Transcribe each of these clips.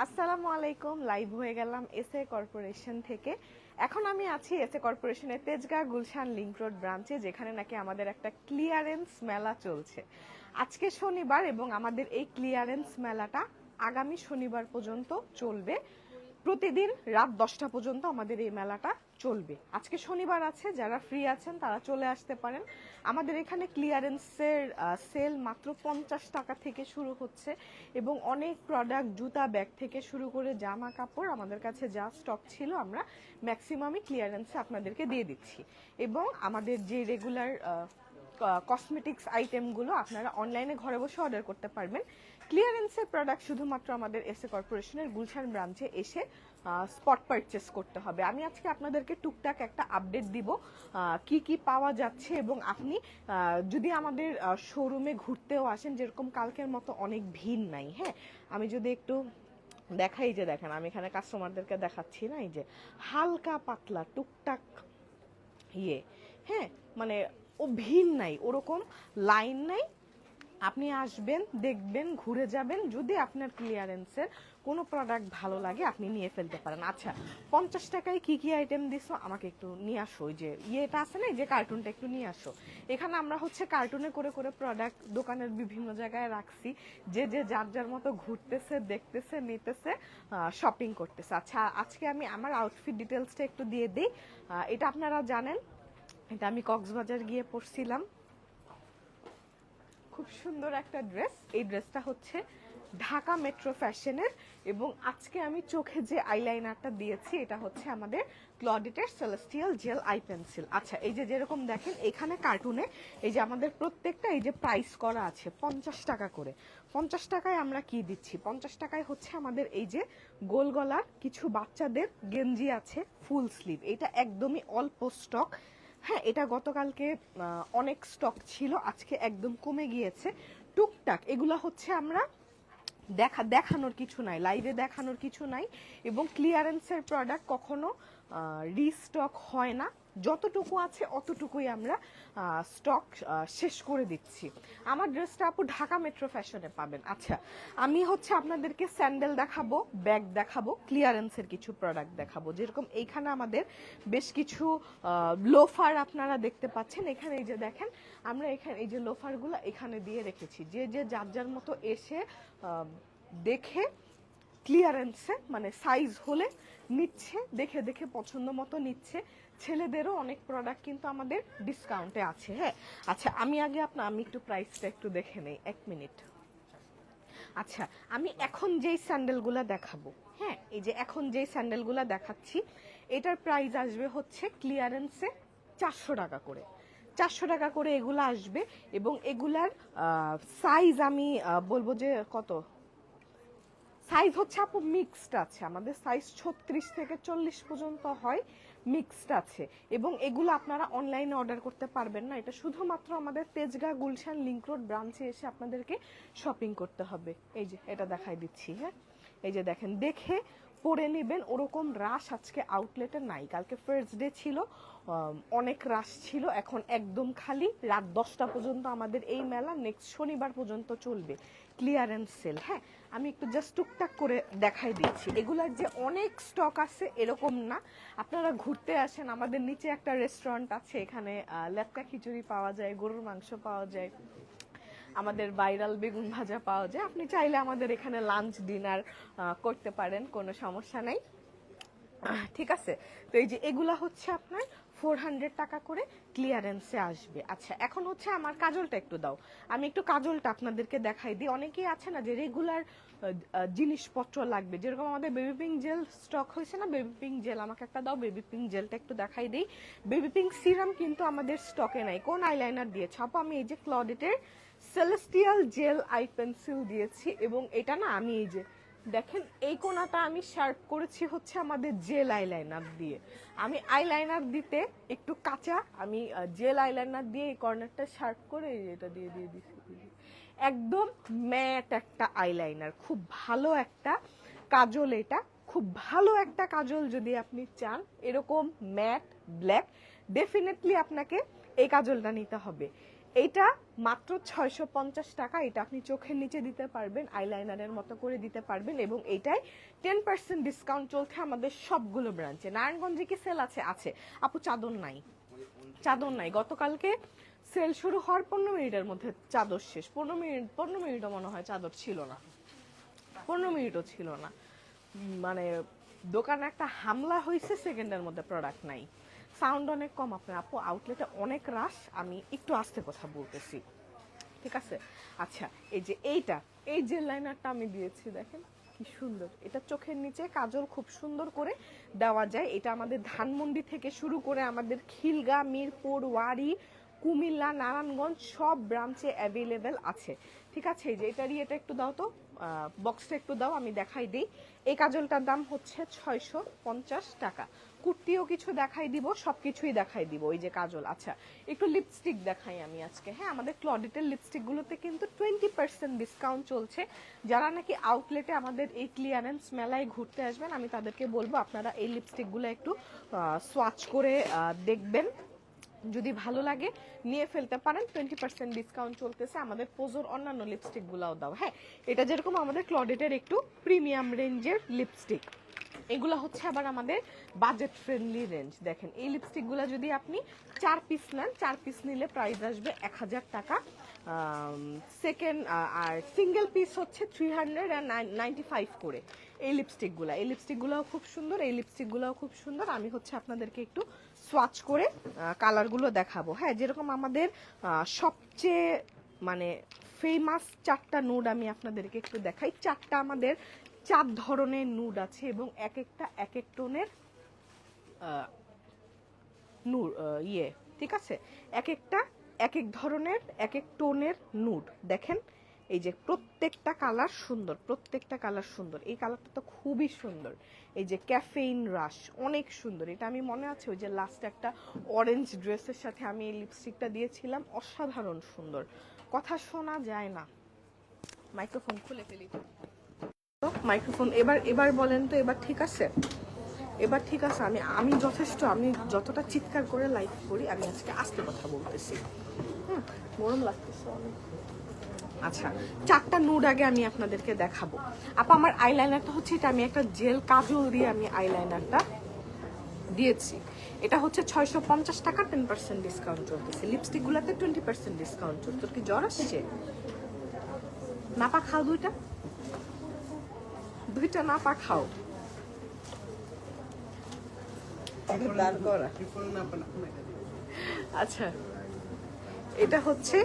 আসসালামু আলাইকুম। লাইভ হয়ে গেলাম এসএ কর্পোরেশন থেকে। এখন আমি আছি এসএ কর্পোরেশনের তেজগাঁ গুলশান লিংক রোড ব্রাঞ্চে, যেখানে নাকি আমাদের একটা ক্লিয়ারেন্স মেলা চলছে আজকে শনিবার, এবং আমাদের এই ক্লিয়ারেন্স মেলাটা আগামী শনিবার পর্যন্ত চলবে। প্রতিদিন রাত 10টা পর্যন্ত আমাদের এই মেলাটা চলবে। আজকে শনিবার আছে, যারা ফ্রি আছেন তারা চলে আসতে পারেন। আমাদের এখানে ক্লিয়ারেন্সের সেল মাত্র 50 টাকা থেকে শুরু হচ্ছে, এবং অনেক প্রোডাক্ট, জুতা, ব্যাগ থেকে শুরু করে জামা কাপড়, আমাদের কাছে যা স্টক ছিল আমরা ম্যাক্সিমামই ক্লিয়ারেন্সে আপনাদেরকে দিয়ে দিচ্ছি। এবং আমাদের যে রেগুলার কসমেটিক্স আইটেমগুলো আপনারা অনলাইনে ঘরে বসে অর্ডার করতে পারবেন। ক্লিয়ারেন্সের প্রোডাক্ট শুধুমাত্র আমাদের এসএ কর্পোরেশনের গুলশান ব্রাঞ্চে এসে স্পট পারচেস করতে হবে। আমি আজকে আপনাদেরকে টুকটাক একটা আপডেট দিব কি কি পাওয়া যাচ্ছে, এবং আপনি যদি আমাদের শোরুমে ঘুরতেও আসেন, যেরকম কালকের মতো অনেক ভিড় নাই। হ্যাঁ, আমি যদি একটু দেখাই, যে দেখেন আমি এখানে কাস্টমারদেরকে দেখাচ্ছি না, এই যে হালকা পাতলা টুকটাক হ্যাঁ, মানে ও ভিড় নাই, ওরকম লাইন নাই। আপনি আসবেন, দেখবেন, ঘুরে যাবেন। যদি আপনার ক্লিয়ারেন্সের কোনো প্রোডাক্ট ভালো লাগে আপনি নিয়ে ফেলতে পারেন। আচ্ছা, 50 টাকায় কি কি আইটেম দিছো আমাকে একটু নিয়ে আসো। ওই যে ইয়েটা আছে না, যে কার্টুনটা একটু নিয়ে আসো। এখানে আমরা হচ্ছে কার্টুনে করে করে প্রোডাক্ট দোকানের বিভিন্ন জায়গায় রাখছি, যে যে যার যার মতো ঘুরতেছে, দেখতেছে, নিতেছে, শপিং করতেছে। আচ্ছা, আজকে আমি আমার আউটফিট ডিটেলসটা একটু দিয়ে দিই। এটা আপনারা জানেন, এটা আমি কক্সবাজার গিয়ে পরছিলাম। খুব সুন্দর একটা ড্রেস। এই ড্রেসটা হচ্ছে ঢাকা মেট্রো ফ্যাশনের, এবং আজকে আমি চোখে যে আইলাইনারটা দিয়েছি এটা হচ্ছে আমাদের ক্লডিটের সেলেস্টিয়াল জেল আই পেন্সিল। আচ্ছা, এই যে যেরকম দেখেন এখানে কার্টুনে এই যে আমাদের প্রত্যেকটা এই যে প্রাইস করা আছে 50 টাকা করে। 50 টাকায় আমরা কি দিচ্ছি? 50 টাকায় হচ্ছে আমাদের এই যে গোল গলার কিছু বাচ্চাদের গেঞ্জি আছে ফুল স্লিভ, এটা একদমই অল্প স্টক। হ্যাঁ, এটা গতকালকে অনেক স্টক ছিল, আজকে একদম কমে গিয়েছে। টুকটাক এগুলো হচ্ছে আমরা দেখানোর কিছু নাই, লাইভে দেখানোর কিছু নাই, এবং ক্লিয়ারেন্সের প্রোডাক্ট কখনো রিস্টক হয় না। যতটুকু আছে অতটুকুই আমরা স্টক শেষ করে দিচ্ছি। আমার ড্রেসটা আপু ঢাকা মেট্রো ফ্যাশনে পাবেন। আচ্ছা, আমি হচ্ছে আপনাদেরকে স্যান্ডেল দেখাবো, ব্যাগ দেখাবো, ক্লিয়ারেন্সের কিছু প্রোডাক্ট দেখাবো। যেরকম এইখানে আমাদের বেশ কিছু লোফার আপনারা দেখতে পাচ্ছেন। এখানে এই যে দেখেন, আমরা এখানে এই যে লোফারগুলো এখানে দিয়ে রেখেছি, যে যে যার যার মতো এসে দেখে ক্লিয়ারেন্সে, মানে সাইজ হলে নিচ্ছে, দেখে দেখে পছন্দ মতো নিচ্ছে। ছেলেদেরও অনেক প্রোডাক্ট কিন্তু আমাদের ডিসকাউন্টে আছে। হ্যাঁ, আচ্ছা, আমি একটু প্রাইসটা একটু দেখে নেই, 1 মিনিট। আচ্ছা, আমি এখন যেই স্যান্ডেলগুলো দেখাবো, হ্যাঁ, এই যে এখন যেই স্যান্ডেলগুলো দেখাচ্ছি, এটার প্রাইস আসবে হচ্ছে ক্লিয়ারেন্সে 400 টাকা করে। 400 টাকা করে এগুলো আসবে, এবং এগুলার সাইজ আমি বলবো যে কত সাইজ হচ্ছে আপু মিক্সড আছে, আমাদের সাইজ 36 থেকে 40 পর্যন্ত হয়, মিক্সড আছে। এবং এগুলো আপনারা অনলাইনে অর্ডার করতে পারবেন না, এটা শুধুমাত্র আমাদের তেজগাঁ গুলশান লিংক রোড ব্রাঞ্চে এসে আপনাদেরকে শপিং করতে হবে। এই যে এটা দেখাই দিচ্ছি। হ্যাঁ, এই যে দেখেন, দেখে পরে নেবেন। ওরকম রাশ আজকে আউটলেটে নাই, কালকে ফার্স্ট ডে ছিল, অনেক রাশ ছিল। এখন একদম খালি, রাত 10টা পর্যন্ত আমাদের এই মেলা, নেক্সট শনিবার পর্যন্ত চলবে ক্লিয়ারেন্স সেল। হ্যাঁ, আমি একটু জাস্ট টুকটাক করে দেখাই দিচ্ছি। এগুলার যে অনেক স্টক আছে এরকম না, আপনারা ঘুরতে আসেন, আমাদের নিচে একটা রেস্টুরেন্ট আছে, এখানে লেটকা খিচুড়ি পাওয়া যায়, গরুর মাংস পাওয়া যায়, আমাদের ভাইরাল বেগুন ভাজা পাওয়া যায়। আপনি চাইলে আমাদের এখানে লাঞ্চ ডিনার করতে পারেন, কোনো সমস্যা নাই। ঠিক আছে, তো এই যে এগুলা হচ্ছে আপনার 400 টাকা করে ক্লিয়ারেন্সে আসবে। আচ্ছা, এখন হচ্ছে আমার কাজলটা একটু দাও, আমি একটু কাজলটা আপনাদেরকে দেখাই দিই। অনেকেই আছে না যে রেগুলার জিনিসপত্র লাগবে, যেরকম আমাদের বেবি পিঙ্ক জেল স্টক হয়েছে না, বেবি পিঙ্ক জেল আমাকে একটা দাও, বেবি পিঙ্ক জেলটা একটু দেখাই দিই। বেবি পিঙ্ক সিরাম কিন্তু আমাদের স্টকে নাই। কোন আইলাইনার দিয়েছে আপু? আমি এই যে ক্লডিটের সেলেস্টিয়াল জেল আই পেন্সিল দিয়েছি, এবং এটা না আমি এই যে দেখেন এই কোনাটা আমি শার্প করেছি হচ্ছে আমাদের জেল আইলাইনার দিয়ে। আমি আইলাইনার দিতে একটু কাঁচা, আমি জেল আইলাইনার দিয়ে এই কর্নারটা শার্প করে এটা দিয়ে দিয়ে দিচ্ছি। একদম ম্যাট একটা আইলাইনার, খুব ভালো একটা কাজল। এটা খুব ভালো একটা কাজল, যদি আপনি চান এরকম ম্যাট ব্ল্যাক, ডেফিনেটলি আপনাকে এই কাজলটা নিতে হবে। এইটা মাত্র 650 টাকা। এটা আপনি চোখের নিচে দিতে পারবেন, আইলাইনারের মতো করে দিতে পারবেন, এবং এইটাই 10% ডিসকাউন্ট চলছে আমাদের সবগুলো ব্রাঞ্চে। নারায়ণগঞ্জে কি সেল আছে? আছে আপু। চাদর নাই, চাদর নাই। গতকালকে সেল শুরু হওয়ার 15 মিনিটের মধ্যে চাদর শেষ। 15 মিনিটও মনে হয় চাদর ছিল না, 15 মিনিটও ছিল না। মানে দোকানে একটা হামলা হয়েছে, সেকেন্ডের মধ্যে প্রোডাক্ট নাই। সাউন্ড অনেক কম আপনার আপু, আউটলেটে অনেক রাশ, আমি একটু আস্তে কথা বলতেছি, ঠিক আছে? আচ্ছা, এই যে এই জেল লাইনারটা আমি দিয়েছি, দেখেন কি সুন্দর। এটা চোখের নিচে কাজল খুব সুন্দর করে দেওয়া যায়। এটা আমাদের ধানমন্ডি থেকে শুরু করে আমাদের খিলগা, মিরপুর, ওয়ারি, কুমিল্লা, নারায়ণগঞ্জ সব ব্রাঞ্চে অ্যাভেলেবেল আছে, ঠিক আছে? এই যে এটা একটু দাও তো, বক্সটা একটু দাও, আমি দেখাই দিই। এই কাজলটার দাম হচ্ছে 650 টাকা। কুর্তিও কিছু দেখাই দিব, সবকিছুই দেখাই দিব। ওই যে কাজল। আচ্ছা, একটু লিপস্টিক দেখাই আমি আজকে। হ্যাঁ, আমাদের ক্লডেটের লিপস্টিকগুলোতে কিন্তু 20% ডিসকাউন্ট চলছে। যারা নাকি আউটলেটে আমাদের এই ক্লিয়ারেন্স মেলায় ঘুরতে আসবেন, আমি তাদেরকে বলবো আপনারা এই লিপস্টিকগুলো একটু সোয়াচ করে দেখবেন। যদি ভালো লাগে নিয়ে ফেলতে পারেন। 20% ডিসকাউন্ট চলতেছে। আমাদের পোজোর অন্যান্য লিপস্টিকগুলোও দাও। হ্যাঁ, এটা যেরকম আমাদের ক্লডেটের একটু প্রিমিয়াম রেঞ্জের লিপস্টিক, এগুলো হচ্ছে আবার আমাদের বাজেট ফ্রেন্ডলি রেঞ্জ। দেখেন এই লিপস্টিকগুলো যদি আপনি 4 পিস নেন, 4 পিস নিলে প্রাইস আসবে 1000 টাকা। সেকেন্ড আর সিঙ্গেল পিস হচ্ছে 395 করে। এই লিপস্টিকগুলোও খুব সুন্দর, এই লিপস্টিকগুলোও খুব সুন্দর। আমি হচ্ছে আপনাদেরকে একটু সোয়াচ করে কালারগুলো দেখাবো। হ্যাঁ, যেরকম আমাদের সবচেয়ে মানে ফেমাস 4টা নুড আমি আপনাদেরকে একটু দেখাই। 4টা আমাদের 4 ধরনের নুড আছে, এবং এক একটা এক এক টোনের নুড ঠিক আছে? এক একটা এক এক ধরনের এক এক টোনের নুড। দেখেন এই যে প্রত্যেকটা কালার সুন্দর, প্রত্যেকটা কালার সুন্দর। এই কালারটা তো খুবই সুন্দর। এই যে ক্যাফেইন রাশ, অনেক সুন্দর। এটা আমি মনে আছে ওই যে লাস্ট একটা অরেঞ্জ ড্রেসের সাথে আমি এই লিপস্টিকটা দিয়েছিলাম, অসাধারণ সুন্দর। কথা শোনা যায় না, মাইক্রোফোন খুলে ফেলি। মাইক্রোফোন এবার বলেন তো, এবার ঠিক আছে? এবার ঠিক আছে? আমি যথেষ্ট, আমি যতটা চিৎকার করে লাইভ করি, আমি আজকে আস্তে কথা বলতেছি। গরম লাগতেছে অনেক। আচ্ছা, 4টা নুড আগে আমি আপনাদেরকে দেখাবো। আপা আমার আইলাইনারটা হচ্ছে এটা, আমি একটা জেল কাজল দিয়ে আমি আইলাইনারটা দিয়েছি। এটা হচ্ছে 650 টাকা, 10% ডিসকাউন্ট চলতেছে। লিপস্টিকগুলোতে 20% ডিসকাউন্ট চলছে। তোর কি জ্বর আসছে? নাপা খাও দুইটা নাপা খাও। আচ্ছা, এটা হচ্ছে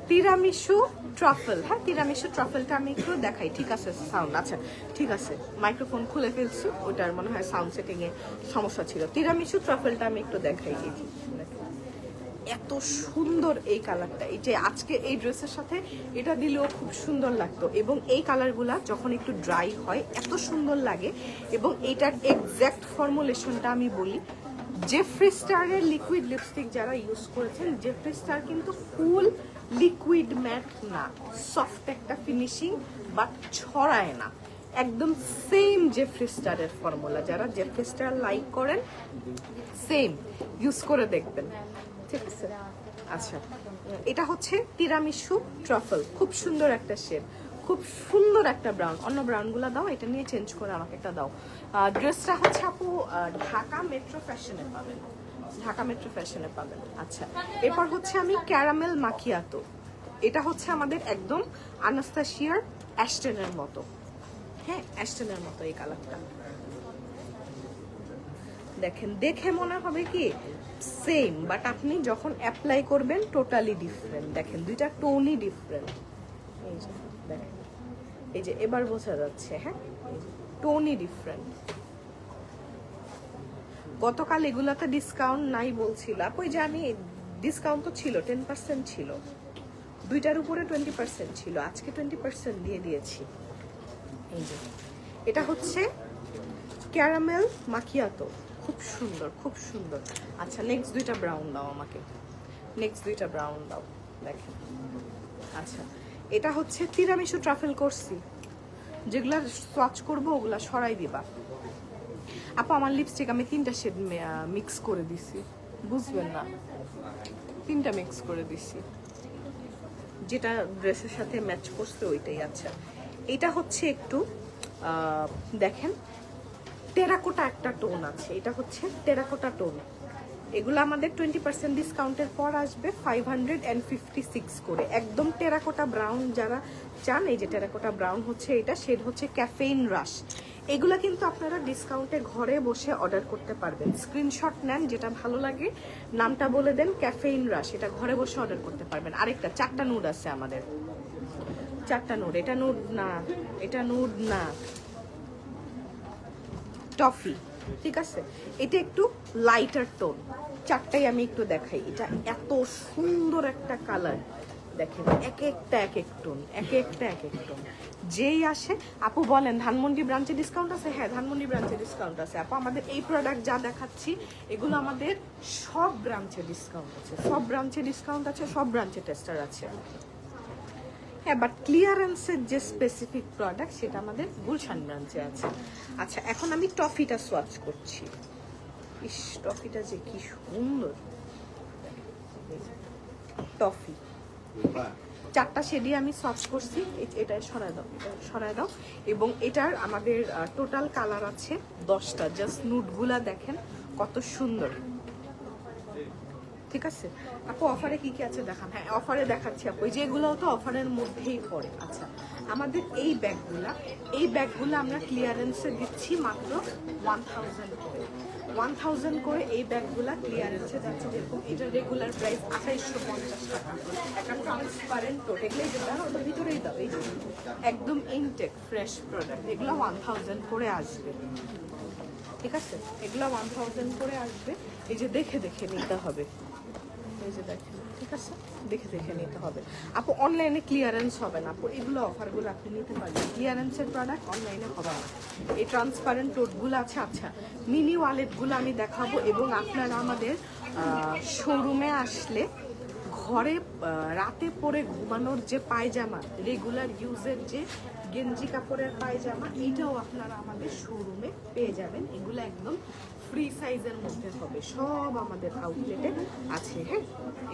তিরামিসু ট্রাফেল। হ্যাঁ, তিরামিসু ট্রাফেলটা আমি একটু দেখাই, ঠিক আছে? সাউন্ড আচ্ছা ঠিক আছে, মাইক্রোফোন খুলে ফেলছি, ওটার মনে হয় সাউন্ড সেটিং এ সমস্যা ছিল। তিরামিসু ট্রাফেলটা আমি একটু দেখাই। এত সুন্দর এই কালারটা, এই যে আজকে এই ড্রেসের সাথে এটা দিলেও খুব সুন্দর লাগতো। এবং এই কালারগুলা যখন একটু ড্রাই হয় এত সুন্দর লাগে। এবং এটার এক্স্যাক্ট ফর্মুলেশনটা আমি বলি, জেফ্রি স্টারের লিকুইড লিপস্টিক যারা ইউজ করেছেন, জেফ্রি স্টার কিন্তু ফুল লিকুইড ম্যাট না, সফট একটা ফিনিশিং, বাট ছড়ায় না। একদম সেম জেফ্রি স্টারের ফর্মুলা। যারা জেফ্রি স্টার লাইক করেন সেম ইউজ করে দেখবেন, ঠিক আছে? আচ্ছা, এটা হচ্ছে তিরামিসু ট্রাফল, খুব সুন্দর একটা শেড, খুব সুন্দর একটা ব্রাউন। অন্য ব্রাউনগুলো দাও, এটা নিয়ে চেঞ্জ করে আমাকে একটা দাও। ড্রেসটা হচ্ছে আপু ঢাকা মেট্রো ফ্যাশনে পাবেন, ঢাকা মেট্রো ফ্যাশনে পাবেন। আচ্ছা, এরপর হচ্ছে আমি ক্যারামেল মাকিয়াতো। এটা হচ্ছে আমাদের একদম আনাস্তাসিয়ার অ্যাশটেনের মতো। হ্যাঁ, অ্যাশটেনের মতো এই কালারটা। দেখেন, দেখে মনে হবে কি সেম, বাট আপনি যখন অ্যাপ্লাই করবেন টোটালি ডিফারেন্ট। দেখেন দুইটা টোনই ডিফারেন্ট। এই যে দেখেন, এই যে এবার বোঝা যাচ্ছে। হ্যাঁ, টোনই ডিফারেন্ট। গতকাল এগুলাতে ডিসকাউন্ট নাই বলছিল আপু, যে আমি ডিসকাউন্ট তো ছিল, 10% ছিল, দুইটার উপরে 20% ছিল, আজকে 20% দিয়ে দিয়েছি। এই যে এটা হচ্ছে ক্যারামেল মাকিয়াতো, খুব সুন্দর, খুব সুন্দর। আচ্ছা, নেক্সট দুইটা ব্রাউন দাও আমাকে, নেক্সট দুইটা ব্রাউন দাও। দেখেন, আচ্ছা এটা হচ্ছে তিরামিসু ট্রাফেল করছি, যেগুলা সোয়াচ করবো ওগুলা সরাই দিবা। আপা আমার লিপস্টিক আমি 3টা শেড মিক্স করে দিছি, বুঝবেন না। 3টা মিক্স করে দিছি, যেটা ড্রেসের সাথে ম্যাচ করছে ওইটাই। আচ্ছা এটা হচ্ছে একটু দেখেন টেরাকোটা একটা টোন আছে, এটা হচ্ছে টেরাকোটা টোন। এগুলো আমাদের 20% ডিসকাউন্টের পর আসবে 556 করে। একদম টেরাকোটা ব্রাউন যারা চান, এই যে টেরাকোটা ব্রাউন হচ্ছে এটা, শেড হচ্ছে ক্যাফেইন রাশ। এগুলো কিন্তু আপনারা ডিসকাউন্টে ঘরে বসে অর্ডার করতে পারবেন। স্ক্রিনশট নেন, যেটা ভালো লাগে নামটা বলে দেন, ক্যাফেইন রাশ, এটা ঘরে বসে অর্ডার করতে পারবেন। আরেকটা 4টা নুড আছে আমাদের, 4টা নুড। এটা নুড না, এটা নুড না, টফি, ঠিক আছে। এটা একটু লাইটার টোন, 4টাই আমি একটু দেখাই। এটা এত সুন্দর একটা কালার, দেখেন এক একটা এক এক টোন, এক একটা এক এক টোন। যেই আসে আপু বলেন ধানমন্ডি ব্রাঞ্চে ডিসকাউন্ট আছে? হ্যাঁ ধানমন্ডি ব্রাঞ্চে ডিসকাউন্ট আছে আপু। আমাদের এই প্রোডাক্ট যা দেখাচ্ছি এগুলো আমাদের সব ব্রাঞ্চে ডিসকাউন্ট আছে, সব ব্রাঞ্চে ডিসকাউন্ট আছে, সব ব্রাঞ্চে টেস্টার আছে। হ্যাঁ বাট ক্লিয়ারেন্সের যে স্পেসিফিক প্রোডাক্ট সেটা আমাদের গুলশান ব্রাঞ্চে আছে। আচ্ছা এখন আমি টফিটা সোয়াচ করছি। ইস টফিটা যে কি সুন্দর, টফি 4টা শেডই আমি সোয়াচ করছি। এটা সরায় দাও, এটা সরায় দাও। এবং এটার আমাদের টোটাল কালার আছে 10টা। জাস্ট নুডগুলা দেখেন কত সুন্দর, ঠিক আছে আপু। অফারে কি কি আছে দেখান? হ্যাঁ অফারে দেখাচ্ছি আপু, যেগুলোও তো অফারের মধ্যেই পড়ে। আচ্ছা আমাদের এই ব্যাগগুলো আমরা ক্লিয়ারেন্সে দিচ্ছি মাত্র 1000 করে, 1000 করে এই ব্যাগগুলা ক্লিয়ারেন্সে যাচ্ছে। যেরকম এটা রেগুলার প্রাইস 2850 টাকা। একটা ট্রান্সপারেন্ট টোট, এগুলো দাও, ওটার ভিতরেই দাও। এই যে একদম ইনটেক ফ্রেশ প্রোডাক্ট, এগুলো 1000 করে আসবে, ঠিক আছে। এগুলো 1000 করে আসবে। এই যে দেখে দেখে নিতে হবে, এই যে দেখেন, ঠিক আছে, দেখে দেখে নিতে হবে আপু। অনলাইনে ক্লিয়ারেন্স হবে না আপু, এগুলো অফারগুলো আপনি নিতে পারবেন। ক্লিয়ারেন্সের প্রোডাক্ট অনলাইনে হবে না। এই ট্রান্সপারেন্ট টোটগুলো আছে। আচ্ছা মিনি ওয়ালেটগুলো আমি দেখাবো। এবং আপনারা আমাদের শোরুমে আসলে ঘরে রাতে পরে ঘুমানোর যে পায়জামা, রেগুলার ইউজের যে গেঞ্জি কাপড়ের পায়জামা, এইটাও আপনারা আমাদের শোরুমে পেয়ে যাবেন। এগুলো একদম ফ্রি সাইজের মধ্যে হবে, সব আমাদের আউটলেটে আছে। হ্যাঁ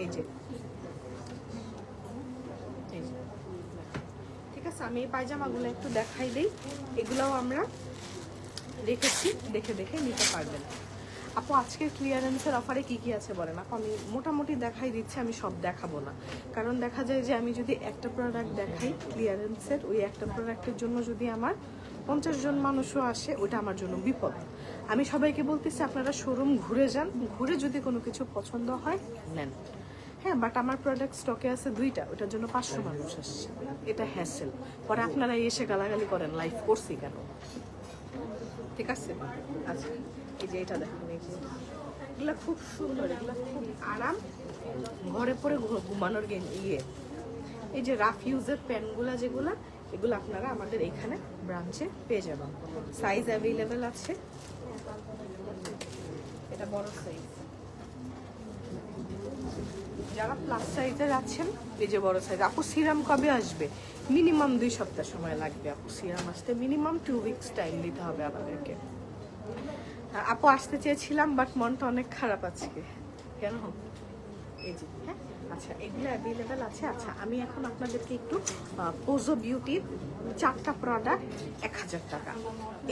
এই যে, ঠিক আছে। আমি এই পায়জামাগুলো একটু দেখাই দিই, এগুলোও আমরা রেখেছি, দেখে দেখে নিতে পারবেন আপু। আজকের ক্লিয়ারেন্সের অফারে কি কি আছে বলেন আপু? আমি মোটামুটি দেখাই দিচ্ছি, আমি সব দেখাবো না। কারণ দেখা যায় যে আমি যদি একটা প্রোডাক্ট দেখাই ক্লিয়ারেন্সের, ওই একটা প্রোডাক্টের জন্য যদি আমার 50 জন মানুষও আসে, ওটা আমার জন্য বিপদ। আমি সবাইকে বলতেছি আপনারা শোরুম ঘুরে যান, ঘুরে যদি কোনো কিছু পছন্দ হয় নেন। হ্যাঁ বাট আমার প্রোডাক্ট স্টকে আছে 2টা, ওটার জন্য 500 মানুষ আসছে, এটা হ্যাসেল। পরে আপনারা এসে গালাগালি করেন লাইভ করছি কেন, ঠিক আছে। আচ্ছা এই যে এটা দেখেন, এগুলো খুব সুন্দর, এগুলো খুব আরাম, ঘরে পরে ঘুমানোর ইয়ে। এই যে রাফ ইউজের প্যান্টগুলো যেগুলো, এগুলো আপনারা আমাদের এখানে ব্রাঞ্চে পেয়ে যাবেন। সাইজ অ্যাভেলেবেল আছে, এটা বড় সাইজ। যারা প্লাস সাইজের আছেন, এই যে বড় সাইজ। আপু সিরাম কবে আসবে? মিনিমাম 2 সপ্তাহ সময় লাগবে আপু সিরাম আসতে, মিনিমাম 2 উইকস টাইম দিতে হবে আমাদেরকে। আপু আসতে চেয়েছিলাম বাট মনটা অনেক খারাপ আজকে। কেন? এই যে হ্যাঁ আচ্ছা এগুলো অ্যাভেলেবেল আছে। আচ্ছা আমি এখন আপনাদেরকে একটু পোজো বিউটির 4টা প্রোডাক্ট 1000 টাকা,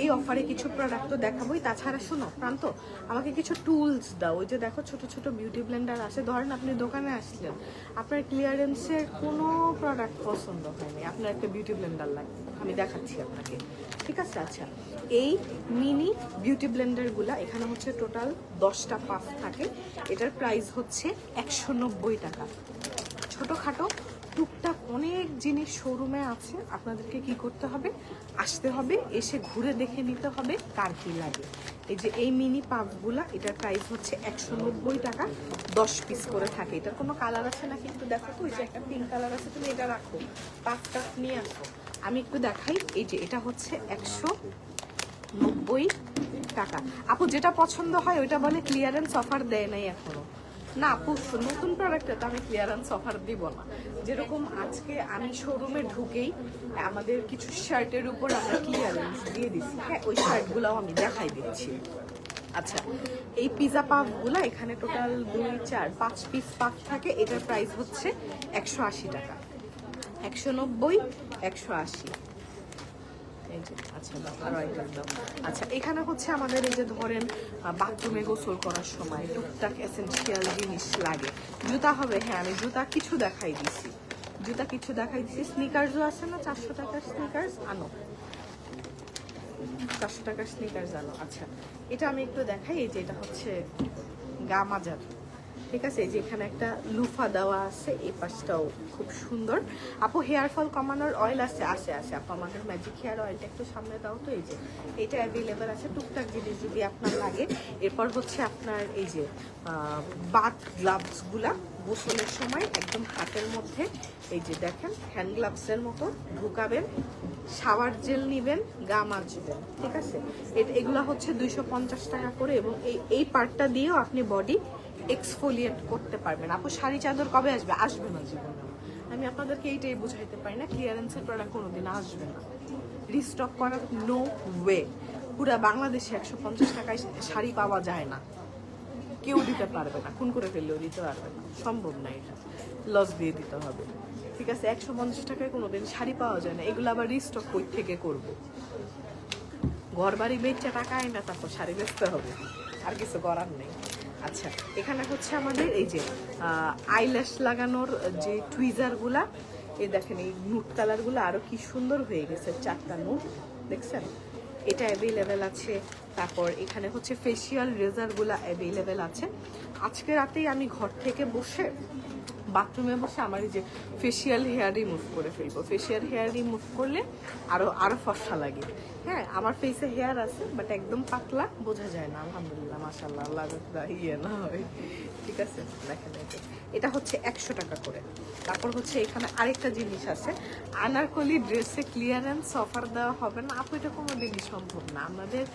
এই অফারে কিছু প্রোডাক্ট তো দেখাবোই। তাছাড়া শোনো প্রান্ত, আমাকে কিছু টুলস দাও। ওই যে দেখো ছোট ছোট বিউটি ব্লেন্ডার আছে। ধরেন আপনি দোকানে আসলেন, আপনার ক্লিয়ারেন্সের কোনো প্রোডাক্ট পছন্দ হয়নি, আপনার একটা বিউটি ব্লেন্ডার লাগবে, আমি দেখাচ্ছি আপনাকে, ঠিক আছে। আচ্ছা এই মিনি বিউটি ব্লেন্ডারগুলো এখানে হচ্ছে টোটাল 10টা পাফ থাকে। এটার প্রাইস হচ্ছে 190 টাকা। ছোটোখাটো টুকটাক অনেক জিনিস শোরুমে আছে, আপনাদেরকে কি করতে হবে? আসতে হবে, এসে ঘুরে দেখে নিতে হবে কার কি লাগে। এই যে এই মিনি পাফগুলা, এটার প্রাইস হচ্ছে 190 টাকা, 10 পিস করে থাকে। এটার কোনো কালার আছে নাকি একটু দেখো তো। ওই যে একটা পিঙ্ক কালার আছে, তুমি এটা রাখো, পাফ টাফ নিয়ে আসো, আমি একটু দেখাই। এই যে এটা হচ্ছে 190 টাকা। আপু যেটা পছন্দ হয় ওইটা বলে ক্লিয়ারেন্স অফার দেয় নাই এখনো। না আপু নতুন প্রোডাক্টে তো আমি ক্লিয়ারেন্স অফার দিব না। যেরকম আজকে আমি শোরুমে ঢুকেই আমাদের কিছু শার্টের উপর আমরা ক্লিয়ারেন্স দিয়ে দিচ্ছি। হ্যাঁ ওই শার্টগুলোও আমি দেখাই দিচ্ছি। আচ্ছা, এই পিজা পাফগুলো এখানে টোটাল 2 4 5 পিস পাফ থাকে। এটার প্রাইস হচ্ছে 180 টাকা, 190, 180। এই যে আচ্ছা দাও, আরো আইটেম দাও। আচ্ছা, এখানে হচ্ছে আমাদের এই যে ধরেন বাথরুমে গোসল করার সময় টুকটাক এসেনশিয়াল জিনিস লাগে। জুতা হবে, হ্যাঁ আমি জুতা কিছু দেখাই দিছি, স্নিকার্সও আছে না, 400 টাকার স্নিকার্স আনো, 400 টাকার স্নিকার্স আনো। আচ্ছা, এটা আমি একটু দেখাই। এই যে এটা হচ্ছে গা মাজার, ঠিক আছে। এই যে এখানে একটা লুফা দেওয়া আছে, এই পাশটাও খুব সুন্দর। আপু হেয়ার ফল কমানোর অয়েল আছে? আছে আপু, আমাদের ম্যাজিক হেয়ার অয়েলটা একটু সামনে দাও তো। এই যে এটা অ্যাভেলেবেল আছে, টুকটাক জিনিস যদি আপনার লাগে। এরপর হচ্ছে আপনার এই যে বাথ গ্লাভসগুলা গোসলের সময় একদম হাতের মধ্যে এই যে দেখেন হ্যান্ড গ্লাভসের মতো ঢুকাবেন, শাওয়ার জেল নিবেন, গা মাজবেন, ঠিক আছে। এগুলা হচ্ছে 250 টাকা করে, এবং এই পার্টটা দিয়েও আপনি বডি এক্সফোলিয়েট করতে পারবেন। আপু শাড়ি চাদর কবে আসবে? আসবে না জীবনে। আমি আপনাদেরকে এইটাই বুঝাইতে পারি না, ক্লিয়ারেন্সের প্রোডাক্ট কোনোদিন আসবে না, রিস্টক করার নো ওয়ে। পুরা বাংলাদেশে 150 টাকায় শাড়ি পাওয়া যায় না, কেউ দিতে পারবে না, খুন করে ফেললেও দিতে পারবে না, সম্ভব না, এটা লস দিয়ে দিতে হবে, ঠিক আছে। 150 টাকায় কোনোদিন শাড়ি পাওয়া যায় না, এগুলো আবার রিস্টক কই থেকে করবো? ঘর বাড়ি বেচে টাকা আয় না, তারপর শাড়ি বেচতে হবে, আর কিছু করার নেই। আচ্ছা, এখানে হচ্ছে আমাদের এই যে আইল্যাশ লাগানোর যে টুইজারগুলা, এই দেখেন এই নুট কালারগুলো আরো কি সুন্দর হয়ে গেছে, 4টা নুট দেখছেন, এটা অ্যাভেলেবেল আছে। তারপর এখানে হচ্ছে ফেসিয়াল রেজারগুলা অ্যাভেলেবেল আছে। আজকে রাতেই আমি ঘর থেকে বসে বাথরুমে বসে আমার এই যে ফেসিয়াল হেয়ার রিমুভ করে ফেলবো। ফেসিয়াল হেয়ার রিমুভ করলে আরো ফর্সা লাগে। হ্যাঁ, আমার ফেসে হেয়ার আছে, বাট একদম পাতলা, বোঝা যায় না। আলহামদুলিল্লাহ, মাশাআল্লাহ, আল্লাহ ইয়ে না হয়, ঠিক আছে। দেখেন এটা হচ্ছে 100 টাকা করে। তারপর হচ্ছে এখানে আরেকটা জিনিস আছে, আনারকলি ড্রেসে ক্লিয়ারেন্স অফার দেওয়া হবে না আপু, এটা কোনোদিনই সম্ভব না। আমাদের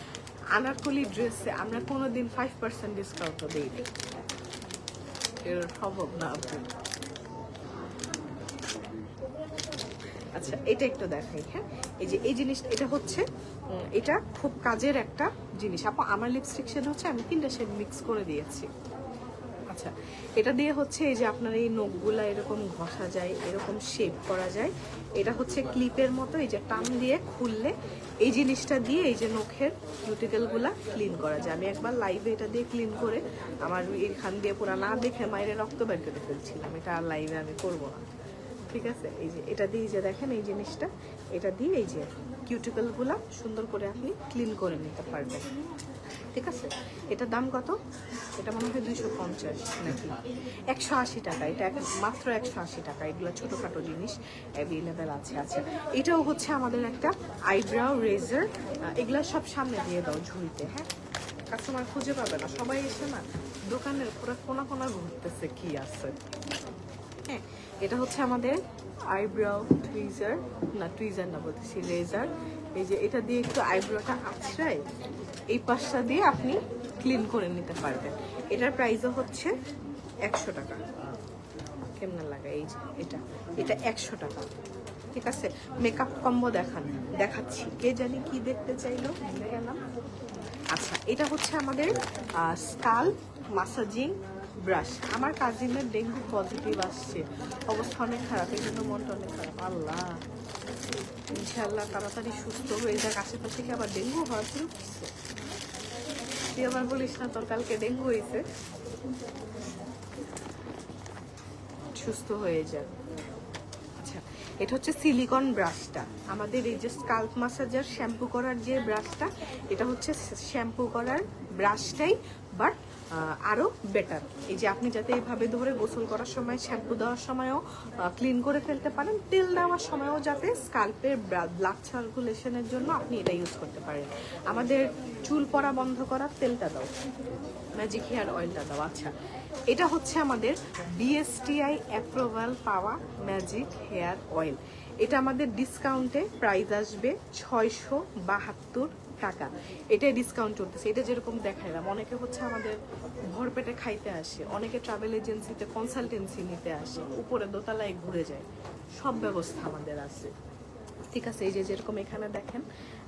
আনারকলি ড্রেসে আমরা কোনোদিন 5% ডিসকাউন্টও দিই, এর সম্ভব না আপু। আচ্ছা, এটা একটু দেখাই। হ্যাঁ, এই যে এই জিনিসটা, এটা হচ্ছে এটা খুব কাজের একটা জিনিস আপু। আমার লিপস্টিক শেড হচ্ছে, আমি 3টা শেড মিক্স করে দিয়েছি। আচ্ছা, এটা দিয়ে হচ্ছে এই যে আপনার এই নখগুলা এরকম ঘষা যায়, এরকম শেপ করা যায়। এটা হচ্ছে ক্লিপের মতো, এই যে টান দিয়ে খুললে এই জিনিসটা দিয়ে এই যে নখের কিউটিকেলগুলা ক্লিন করা যায়। আমি একবার লাইভে এটা দিয়ে ক্লিন করে আমার এখান দিয়ে পুরো না দেখে মায়ের রক্ত বের করে ফেলছিলাম, এটা আর লাইভে আমি করবো না, ঠিক আছে। এই যে এটা দিয়ে যে দেখেন এই জিনিসটা, এটা দিয়ে এই যে কিউটিকেলগুলা সুন্দর করে আপনি ক্লিন করে নিতে পারবেন, ঠিক আছে। এটার দাম কত? এটা মনে হয় 250 নাকি 180 টাকা। এটা মাত্র 180 টাকা। এগুলো ছোটোখাটো জিনিস অ্যাভেলেবেল আছে। আচ্ছা, এটাও হচ্ছে আমাদের একটা আইব্রাউ রেজার। এগুলা সব সামনে দিয়ে দাও ঝুড়িতে, হ্যাঁ, কাস্টমার খুঁজে পাবে না, সবাই এসে না দোকানের পুরো কোনা কোনা ঘুরতেছে কি আছে। হ্যাঁ, এটা হচ্ছে আমাদের আইব্রাউ টুইজার, না টুইজার না, বলতেছি রেজার। এই যে এটা দিয়ে একটু আইব্রোটা আছড়ায় এই পাশটা দিয়ে আপনি ক্লিন করে নিতে পারবেন। এটার প্রাইসও হচ্ছে 100 টাকা। কেমন লাগে? এই যে এটা 100 টাকা, ঠিক আছে। মেকআপ কম্বো দেখাচ্ছি, কে জানি কি দেখতে চাইলো, ভুলে গেলাম। আচ্ছা, এটা হচ্ছে আমাদের স্কাল্প মাসাজিং ব্রাশ। আমার কাজিনের ডেঙ্গু পজিটিভ আসছে, অবস্থা অনেক খারাপ, এই জন্য মনটা অনেক খারাপ। আল্লাহ, ইনশাআল্লাহ তাড়াতাড়ি সুস্থ হয়ে যাক। আশেপাশে কি আবার ডেঙ্গু হওয়া শুরু করছে? তুই আবার বলিস না তোর কালকে ডেঙ্গু হয়েছে, সুস্থ হয়ে যাক। আচ্ছা, এটা হচ্ছে সিলিকন ব্রাশটা, আমাদের এই যে স্কাল্প মাসাজার শ্যাম্পু করার যে ব্রাশটা, এটা হচ্ছে শ্যাম্পু করার ব্রাশটাই, বাট আরও বেটার। এই যে আপনি যাতে এইভাবে ধরে গোসল করার সময়, শ্যাম্পু দেওয়ার সময়ও ক্লিন করে ফেলতে পারেন, তেল দেওয়ার সময়ও যাতে স্কাল্পের ব্লাড সার্কুলেশনের জন্য আপনি এটা ইউজ করতে পারেন। আমাদের চুল পড়া বন্ধ করার তেলটা দাও, ম্যাজিক হেয়ার অয়েলটা দাও। আচ্ছা, এটা হচ্ছে আমাদের বিএসটিআই অ্যাপ্রুভাল পাওয়া ম্যাজিক হেয়ার অয়েল। এটা আমাদের ডিসকাউন্টে প্রাইস আসবে 672 টাকা। এটাই ডিসকাউন্ট চলতেছে। এটা যেরকম দেখাইলাম, অনেকে হচ্ছে আমাদের ভরপেটে খাইতে আসে, অনেকে ট্রাভেল এজেন্সিতে কনসালটেন্সি নিতে আসে, উপরে দোতলায় ঘুরে যায়, সব ব্যবস্থা আমাদের আছে। ঠিক আছে, এই যে যেরকম এখানে দেখেন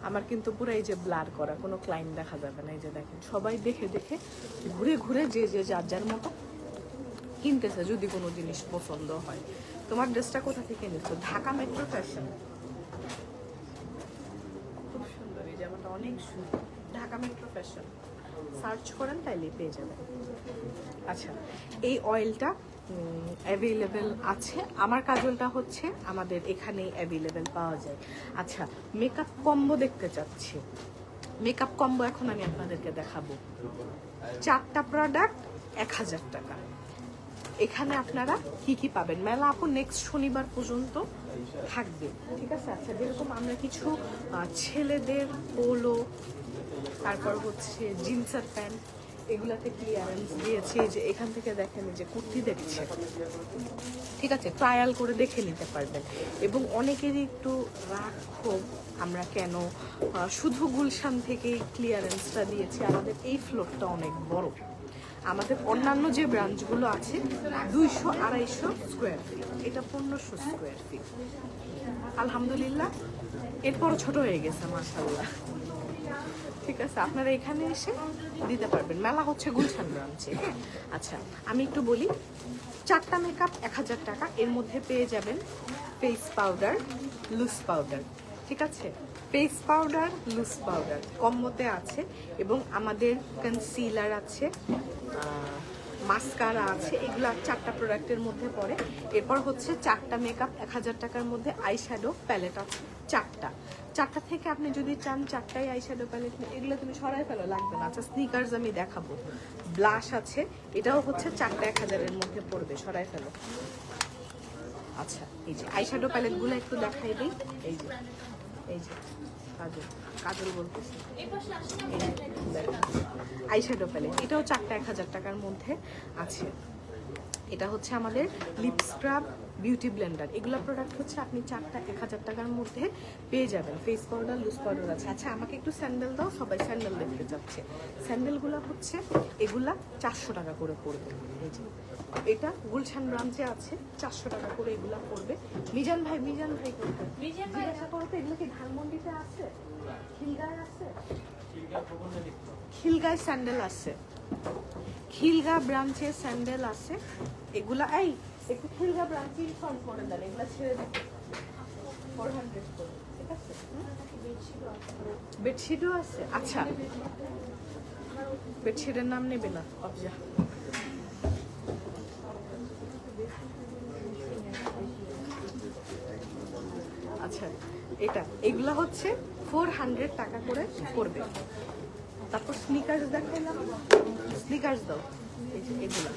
আমার কিন্তু পুরো এই যে ব্লার করা, কোনো ক্লায়েন্ট দেখা যাবে না। এই যে দেখেন সবাই দেখে দেখে ঘুরে ঘুরে যে যে যার যার মতো কিনতেছে যদি কোনো জিনিস পছন্দ হয়। তোমার ড্রেসটা কোথা থেকে নিচ্ছো? ঢাকা মেট্রো ফ্যাশন, খুব সুন্দর, এই জামাটা অনেক সুন্দর। ঢাকা মেট্রো ফ্যাশন সার্চ করেন তাইলে পেয়ে যাবেন। আচ্ছা, এই অয়েলটা অ্যাভেলেবেল আছে। আমার কাজলটা হচ্ছে আমাদের এখানেই অ্যাভেলেবেল পাওয়া যায়। আচ্ছা, মেকআপ কম্বো দেখতে চাচ্ছি। মেকআপ কম্বো এখন আমি আপনাদেরকে দেখাবো। 4টা প্রোডাক্ট 1000 টাকা। এখানে আপনারা কি কি পাবেন? মেলা আপু নেক্সট শনিবার পর্যন্ত থাকবে, ঠিক আছে? আচ্ছা, যেরকম আমরা কিছু ছেলেদের পোলো, তারপর হচ্ছে জিন্সের প্যান্ট, এগুলাতে ক্লিয়ারেন্স দিয়েছি। যে এখান থেকে দেখেন যে কুর্তি দেখছে, ঠিক আছে, ট্রায়াল করে দেখে নিতে পারবেন। এবং অনেকেরই একটু রাগ ক্ষোভ, আমরা কেন শুধু গুলশান থেকে ক্লিয়ারেন্সটা দিয়েছি। আমাদের এই ফ্লোরটা অনেক বড়, আমাদের অন্যান্য যে ব্রাঞ্চগুলো আছে 200-250 স্কোয়ার ফিট, এটা 1500 স্কোয়ার ফিট। আলহামদুলিল্লাহ, এরপরও ছোট হয়ে গেছে মাশাআল্লাহ। ঠিক আছে, আপনারা এখানে এসে দিতে পারবেন। মেলা হচ্ছে গুলশান ব্রাঞ্চে। আচ্ছা, আমি একটু বলি, 4টা মেকআপ 1000 টাকা। এর মধ্যে পেয়ে যাবেন ফেস পাউডার, লুজ পাউডার, ঠিক আছে? ফেস পাউডার, লুজ পাউডার কম্বোতে আছে। এবং আমাদের কনসিলার আছে, মাস্কারা আছে, এগুলো 4টা প্রোডাক্টের মধ্যে পড়ে। এরপর হচ্ছে 4টা মেকআপ 1000 টাকার মধ্যে আইশ্যাডো প্যালেট আছে 4টা থেকে আপনি যদি চান 4টাই আইশ্যাডো প্যালেট, এগুলো তুমি সরাই ফেলো, লাগবে না। আচ্ছা, স্নিকার্স আমি দেখাবো। ব্লাশ আছে, এটাও হচ্ছে 4টা 1000-এর মধ্যে পড়বে, সরাই ফেলো। আচ্ছা, এই যে আইশ্যাডো প্যালেটগুলো একটু দেখাই দিই। এই যে কাজল, কাজল বলতেছি, আইশ্যাডো প্যালেট, এটাও 4টা 1000 টাকার মধ্যে আছে। এটা হচ্ছে আমাদের লিপ স্ক্রাব, বিউটি ব্লেন্ডার, এগুলো প্রোডাক্ট হচ্ছে আপনি 4টা 1000 টাকার মধ্যে পেয়ে যাবেন। ফেস পাউডার, লুজ পাউডার আছে। আচ্ছা, আমাকে একটু স্যান্ডেল দাও, সবাই স্যান্ডেল দেখতে যাচ্ছে। স্যান্ডেলগুলো হচ্ছে এগুলা 400 টাকা করে পড়বে। এই যে এটা গুলশান ব্রাঞ্চে আছে, 400 টাকা করে এগুলা পড়বে। মিজান ভাই কোথায়? জিজ্ঞাসা করতে, এগুলো কি ধানমন্ডিতে আছে? খিলগায় আছে? খিলগায় স্যান্ডেল আছে, খিলগা ব্রাঞ্চে স্যান্ডেল আছে। এগুলা এই একটু খিলগা ব্রাঞ্চে ইনফর্ম করে দেন, এগুলা ছেড়ে দিন 400 করে, ঠিক আছে? বেডশিটও আছে। আচ্ছা, বেডশিটের নাম নেবে না অবজা। আচ্ছা, এগুলা হচ্ছে 400 টাকা করে পড়বে। তারপর স্নিকার্স দেখাইলাম, স্নিকার্স দাও। এই যে এগুলা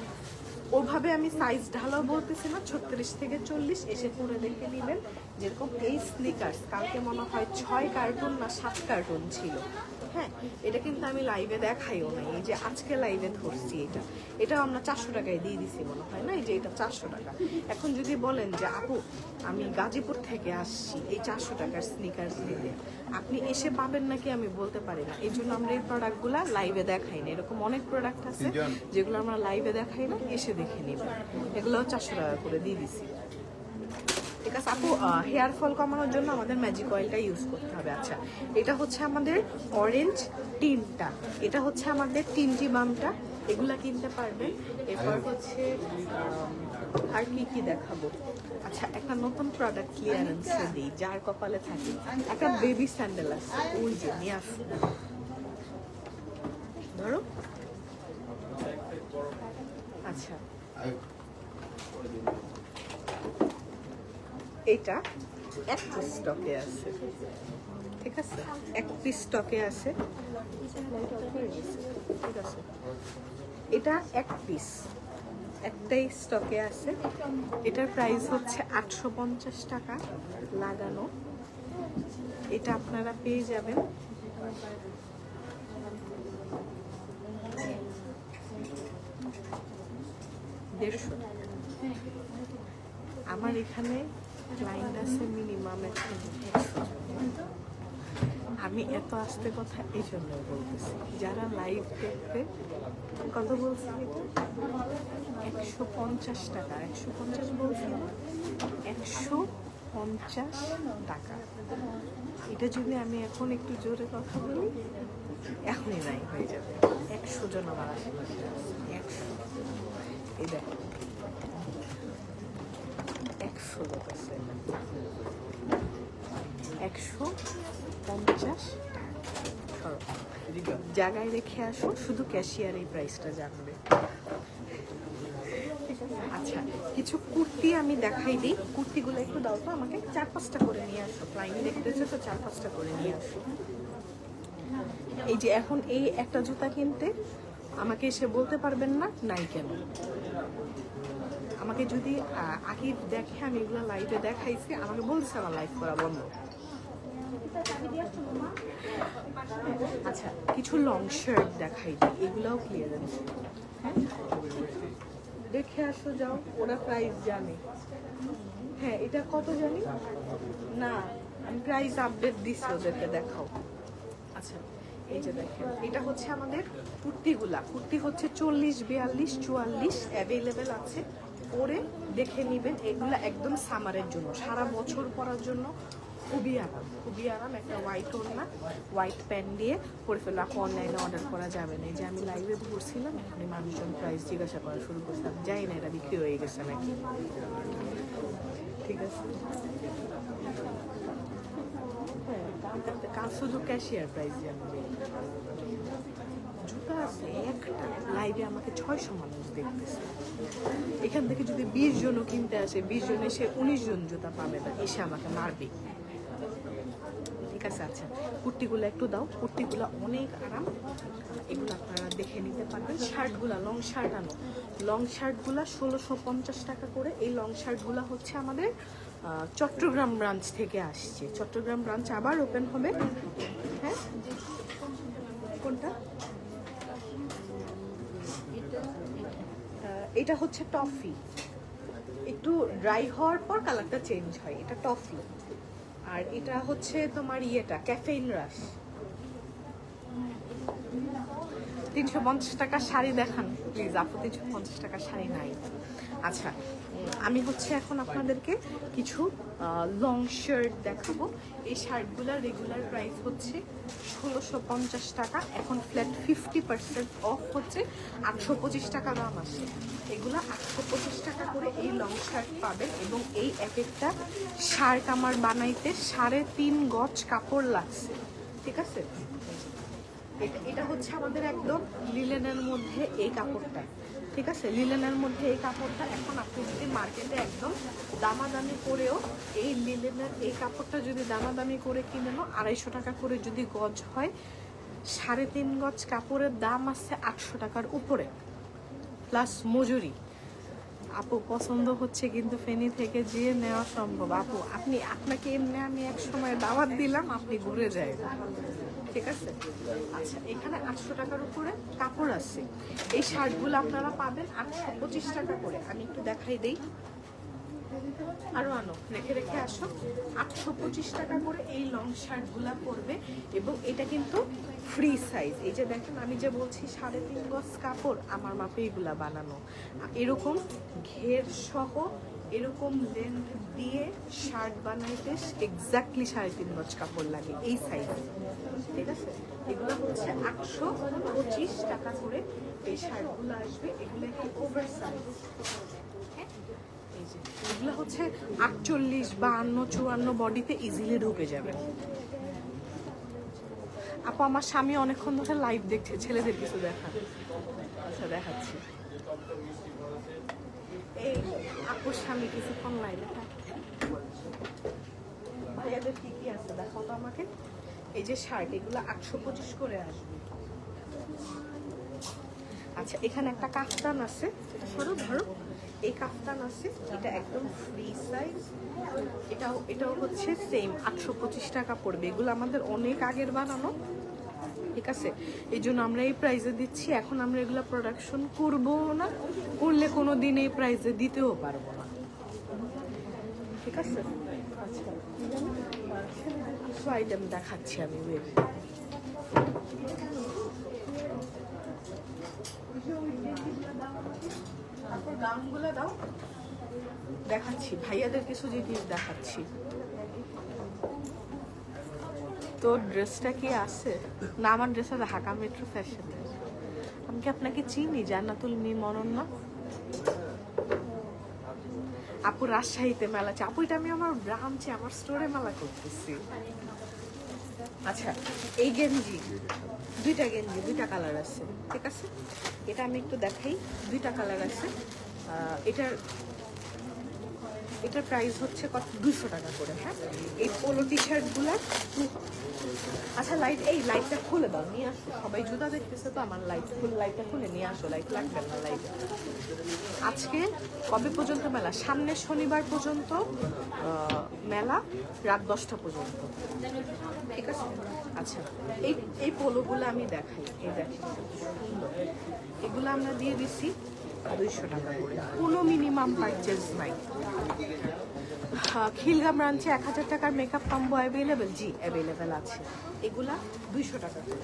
ওভাবে আমি সাইজ ঢালাও বলতেছি না, 36 থেকে 40 এসে পরে দেখে নেবেন। যেরকম এই স্নিকার্স কালকে মনে হয় 6 কার্টুন না 7 কার্টুন ছিল। হ্যাঁ, এটা কিন্তু আমি লাইভে দেখাইও নাই, এই যে আজকে লাইভে ধরছি। এটাও আমরা 400 টাকায় দিয়ে দিছি মনে হয় না? এই যে এটা 400 টাকা। এখন যদি বলেন যে আপু আমি গাজীপুর থেকে আসছি এই 400 টাকার স্নিকার্স দিতে, আপনি এসে পাবেন নাকি আমি বলতে পারি না। এই জন্য আমরা এই প্রোডাক্টগুলো লাইভে দেখাই না। এরকম অনেক প্রোডাক্ট আছে যেগুলো আমরা লাইভে দেখাই না, এসে দেখে নেবেন। এগুলো 400 টাকা করে দিয়ে দিছি, ঠিক আছে আপু? হেয়ার ফল কমানোর জন্য আমাদের ম্যাজিক অয়েলটা ইউজ করতে হবে। আচ্ছা, এটা হচ্ছে আমাদের অরেঞ্জ টিনটা, এটা হচ্ছে আমাদের টিনটি বামটা, এগুলা কিনতে পারবেন। এরপর হচ্ছে আর কি দেখাবো। আচ্ছা, একটা নতুন প্রোডাক্ট ক্লিয়ারেন্সে দিই, যার কপালে থাকে। একটা বেবি স্যান্ডেল আছে, ওই যে নিয়ে আসুন, ধরো। আচ্ছা, এটা এক পিস স্টকে আছে, ঠিক আছে? এক পিস স্টকে আছে, ঠিক আছে? এটা এক পিস, একটাই স্টকে আছে। এটার প্রাইস হচ্ছে 850 টাকা লাগানো। এটা আপনারা পেয়ে যাবেন 150 টাকা। আমার এখানে ক্লায়েন্ট আছে মিনিমাম 100। আমি এত আস্তে কথা এই জন্য বলতেছি, যারা লাইভ দেখবে। কত বলছি এটা? 150 টাকা, 150 বলছি না, 150 50 টাকা। এটা যদি আমি এখন একটু জোরে কথা বলি এখনই নাই হয়ে যাবে। 100 জন আমার আশেপাশে আছে, 100। এই দেখ 100 লোক আছে, 150 টাকা। জায়গায় রেখে আসো, শুধু ক্যাশিয়ার এই প্রাইসটা জানবে। আচ্ছা, কিছু কুর্তি আমি দেখাই দিই। কুর্তিগুলো একটু দাও তো আমাকে, 4-5টা করে নিয়ে আসো। ক্লাইন্ট দেখতেছে তো 4-5টা করে নিয়ে আসো। এই যে এখন এই একটা জুতা কিনতে আমাকে এসে বলতে পারবেন না নাই কেন। আমাকে যদি আগে দেখে আমি এগুলো লাইভে দেখাইছি, আমাকে বলছে আমার লাইভ করা বন্ধ। আচ্ছা, কিছু লং শার্ট দেখাই দিই, এগুলাও ক্লিয়ারেন্স। হ্যাঁ, দেখে আসো, যাও, ওরা প্রাইস জানে। হ্যাঁ, এটা কত জানি না, আমি প্রাইস আপডেট দিচ্ছি ওদেরকে, দেখাও। আচ্ছা, এই যে দেখেন, এটা হচ্ছে আমাদের কুর্তিগুলা। কুর্তি হচ্ছে 40, 42, 44 অ্যাভেলেবেল আছে। পরে দেখে নেবেন, এগুলা একদম সামারের জন্য, সারা বছর পরার জন্য খুবই আরাম, খুবই আরাম। একটা হোয়াইট ওড়না, হোয়াইট প্যান্ট দিয়ে পরে ফেললো। আপু অনলাইনে অর্ডার করা যাবে না। এই যে আমি লাইভে বসছিলাম, এখানে মানুষজন প্রাইস জিজ্ঞাসা করা শুরু করছিলাম, যাই না এটা বিক্রি হয়ে গেছে নাকি। ঠিক আছে, হ্যাঁ, শুধু ক্যাশিয়ার প্রাইস জানবে। জুতা আছে একটা, লাইভে আমাকে 600 মানুষ দেখতেছে। এখান থেকে যদি 20 জনও কিনতে আসে, 20 জন এসে 19 জন জুতা পাবে না, এসে আমাকে মারবে। ঠিক আছে, আচ্ছা, কুর্তিগুলো একটু দাও। কুর্তিগুলো অনেক আরাম, এগুলো আপনারা দেখে নিতে পারবেন। শার্টগুলো, লং শার্ট আনো। লং শার্টগুলো 1650 টাকা করে। এই লং শার্টগুলো হচ্ছে আমাদের চট্টগ্রাম ব্রাঞ্চ থেকে আসছে। চট্টগ্রাম ব্রাঞ্চ আবার ওপেন হবে। হ্যাঁ, কোনটা? এটা হচ্ছে টফি, একটু ড্রাই হওয়ার পর কালারটা চেঞ্জ হয়, এটা টফি। আর এটা হচ্ছে তোমার ইয়েটা ক্যাফেইন রাশ। 350 টাকা শাড়ি দেখান প্লিজ আপু, 350 টাকা শাড়ি নাই। আচ্ছা, আমি হচ্ছে এখন আপনাদেরকে কিছু লং শার্ট দেখাবো। এই শার্টগুলোর রেগুলার প্রাইস হচ্ছে 1650 টাকা, এখন ফ্ল্যাট 50% অফ হচ্ছে 825 টাকা দাম আসে। এগুলো 825 টাকা করে এই লং শার্ট পাবেন। এবং এই এক একটা শার্ট আমার বানাইতে 3.5 গজ কাপড় লাগছে। ঠিক আছে, এটা হচ্ছে আমাদের একদম লিলেনের মধ্যে এই কাপড়টা। ঠিক আছে, লিলেনের মধ্যে এই কাপড়টা। এখন আপনি যদি মার্কেটে একদম দামাদামি করেও এই লিলেনের এই কাপড়টা যদি দামাদামি করে কিনেন, 250 টাকা করে যদি গজ হয়, 3.5 গজ কাপড়ের দাম আছে 800 টাকার উপরে, প্লাস মজুরি। আপু পছন্দ হচ্ছে কিন্তু ফেনী থেকে যেয়ে নেওয়া সম্ভব। আপু আপনাকে এমনি আমি এক সময় দাওয়াত দিলাম, আপনি ঘুরে যায়। ঠিক আছে, আচ্ছা, এখানে 800 টাকার উপরে কাপড় আছে। এই শার্টগুলো আপনারা পাবেন 825 টাকা করে। আমি একটু দেখাই দেই, আরো আনো, রেখে রেখে আসো। 825 টাকা করে এই লং শার্টগুলা পড়বে। এবং এটা কিন্তু ফ্রি সাইজ। এই যে দেখেন, আমি যে বলছি 3.5 গজ কাপড়, আমার মাপে এগুলা বানানো। এরকম ঘের সহ এরকম লেন্থ দিয়ে শার্ট বানাইতে এক্স্যাক্টলি 3.5 গজ কাপড় লাগে এই সাইজে। ঠিক আছে, এগুলো হচ্ছে 825 টাকা করে এই শার্টগুলো আসবে। এগুলো একটু ওভার সাইজ। এগুলো হচ্ছে 48, 52, 54 বডিতে ইজিলি ঢুকে যাবে। আপু আমার স্বামী অনেকক্ষণ ধরে লাইভ দেখছে, ছেলেদের কিছু দেখা। আচ্ছা, দেখাচ্ছি। এই আপুর স্বামী কিছুক্ষণ লাইভে থাকে। ভাইয়াদের কি কি আছে দেখাও তো আমাকে। এই যে শার্ট, এগুলো 825 করে আসবে। আচ্ছা, এখানে একটা কাফতান আছে, ধরো ধরো, এই কাফতান আছে, এটা একদম ফ্রি সাইজ। এটাও হচ্ছে সেম 825 টাকা পড়বে। এগুলো আমাদের অনেক আগের বানানো। ঠিক আছে, এই জন্য আমরা এই প্রাইসে দিচ্ছি। এখন আমরা এগুলো প্রোডাকশন করবো না, করলে কোনো দিন এই প্রাইসে দিতেও পারবো না। ঠিক আছে, আচ্ছা, কিছু আইটেম দেখাচ্ছি আমি। তারপর গাউনগুলো দাও, দেখাচ্ছি ভাইয়াদের কিছু জিনিস দেখাচ্ছি। তোর ড্রেসটা কি আছে না? আমার ড্রেসটা ঢাকা মেট্রো ফ্যাশনের। আমি কি আপনাকে চিনি? জান্নাতুল মিম অনন্যা আপু রাজশাহীতে মেলা আছে। আপু এটা আমি আমার ব্রাঞ্চে আমার স্টোরে মেলা করতেছি। আচ্ছা এই গেঞ্জি, দুইটা গেঞ্জি, দুইটা কালার আছে, ঠিক আছে? এটা আমি একটু দেখাই, দুইটা কালার আছে। এটার এটার প্রাইস হচ্ছে কত? 200 টাকা করে। হ্যাঁ, এই পোলো টি শার্টগুলো। আচ্ছা লাইট, এই লাইটটা খুলে দাও, নিয়ে আসো। সবাই জুতা দেখতেছে তো, আমার লাইটটা খুলে নিয়ে আসো। লাইট লাগবে না লাইট। আজকে কবে পর্যন্ত মেলা? সামনের শনিবার পর্যন্ত মেলা, রাত 10টা পর্যন্ত, ঠিক আছে? আচ্ছা এই পোলোগুলো আমি দেখাই। এই দেখেন সুন্দর, এগুলো আমরা দিয়ে দিছি 200 টাকা করে, কোনো মিনিমাম পারচেজ নাই। খিলগাম ব্রাঞ্চে 1000 টাকার মেকআপ কম্বো অ্যাভেলেবেল? জি অ্যাভেলেবেল আছে। এগুলা 200 টাকা করে।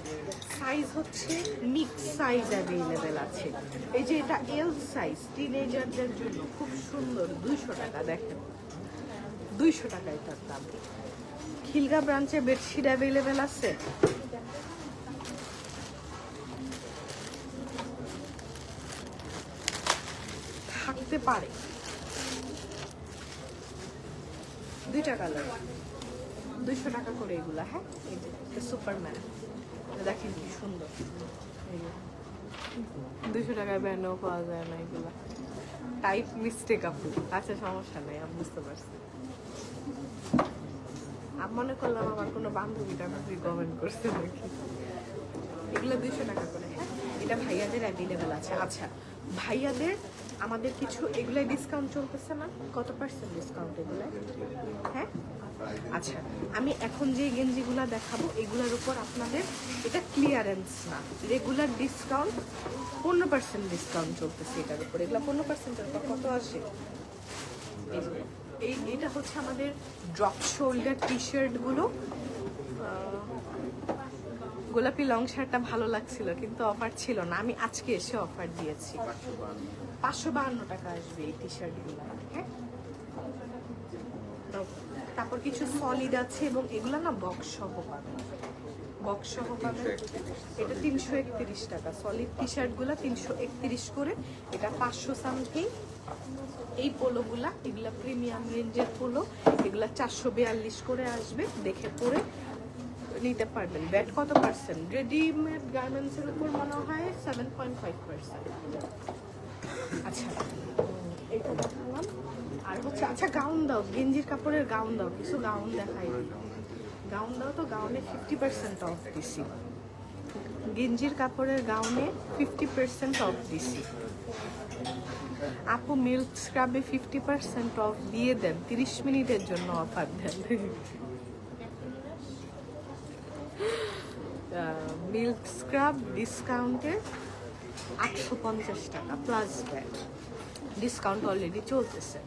সাইজ হচ্ছে মিক্স সাইজ অ্যাভেলেবেল আছে। এই যে এটা এল সাইজ, টিনেজারদের জন্য খুব সুন্দর, 200 টাকা। দেখেন 200 টাকা এটার দাম। খিলগাম ব্রাঞ্চে বেডশিট অ্যাভেলেবেল আছে। থাকতে পারে, দুইটা কালার, 200 টাকা করে এগুলা। হ্যাঁ, এই যে সুপারম্যান, দেখেন কি সুন্দর। 200 টাকায় ব্যান্ডও পাওয়া যায় না এগুলা। টাইপ মিস্টেক আপু। আচ্ছা সমস্যা নেই, আমি বুঝতে পারছি। আমি মনে করলাম আমার কোনো বান্ধবীটা আমাকে কমেন্ট করছে নাকি। এগুলো 200 টাকা করে। হ্যাঁ, এটা ভাইয়াদের অ্যাভেলেবেল আছে। আচ্ছা ভাইয়াদের আমাদের কিছু এগুলাই ডিসকাউন্ট চলতেছে না? কত পার্সেন্ট ডিসকাউন্ট এগুলো? হ্যাঁ, আচ্ছা আমি এখন যে গেঞ্জিগুলো দেখাবো এগুলোর উপর আপনাদের, এটা ক্লিয়ারেন্স না, রেগুলার ডিসকাউন্ট 15% ডিসকাউন্ট চলতেছে এটার উপর। এগুলো 15%-এর উপর কত আসে? এটা হচ্ছে আমাদের ড্রপ শোল্ডার টি শার্টগুলো। গোলাপি লং শার্টটা ভালো লাগছিল কিন্তু অফার ছিল না, আমি আজকে এসে অফার দিয়েছি। 552 টাকা আসবে এই টি শার্টগুলো। হ্যাঁ, তারপর কিছু সলিড আছে এবং এগুলো না বক্স সহ পাবেন, বক্স সহ পাবেন। এটা 331 টাকা। সলিড টি শার্টগুলো 331 করে, এটা 500 সামথিং। এই পোলোগুলা, এগুলা প্রিমিয়াম রেঞ্জের পোলো, এগুলা 442 করে আসবে। দেখে পরে নিতে পারবেন। ব্যাট কত পার্সেন্ট? রেডিমেড গার্মেন্টসের উপর মনে হয় 7.5%। আচ্ছা এটা দেখালাম। আর হচ্ছে আচ্ছা গাউন দাও, গেঞ্জির কাপড়ের গাউন দাও, কিছু গাউন দেখাই দিই। গাউন দাও তো, গাউনে 50% অফ দিছি। গেঞ্জির কাপড়ের গাউনে 50% অফ দিছি। আপু মিল্ক স্ক্রাবে 50% অফ দিয়ে দেন, 30 মিনিটের জন্য অফার দেন। মিল্ক স্ক্রাব ডিসকাউন্টে 850 টাকা প্লাস ব্যাট, ডিসকাউন্ট অলরেডি চলতেছে।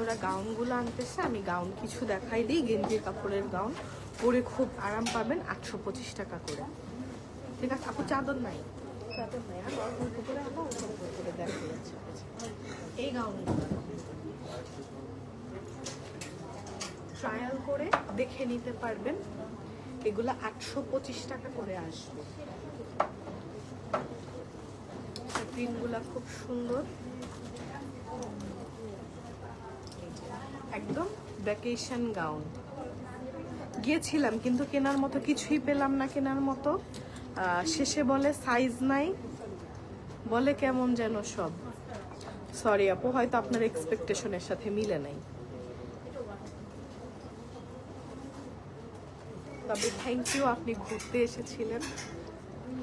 ওরা গাউনগুলো আনতেছে, আমি গাউন কিছু দেখাই দিই। গেঞ্জির কাপড়ের গাউন পরে খুব আরাম পাবেন, 825 টাকা করে, ঠিক আছে? আপু চাদর নাই, চাদর নাই, আর অল্প করে আনো, অল্প করে দেখা যাচ্ছে। এই গাউনগুলো ট্রায়াল করে দেখে নিতে পারবেন, এগুলো 825 টাকা করে আসবে। প্রিন্টগুলো খুব সুন্দর, একদম ভ্যাকেশন গাউন। গিয়েছিলাম কিন্তু কেনার মতো কিছুই পেলাম না, কেনার মতো। শেষে বলে সাইজ নাই, বলে কেমন যেন সব। সরি আপু, হয়তো আপনার এক্সপেকটেশনের সাথে মিলে নাই। তবে থ্যাংক ইউ, আপনি ঘুরতে এসেছিলেন।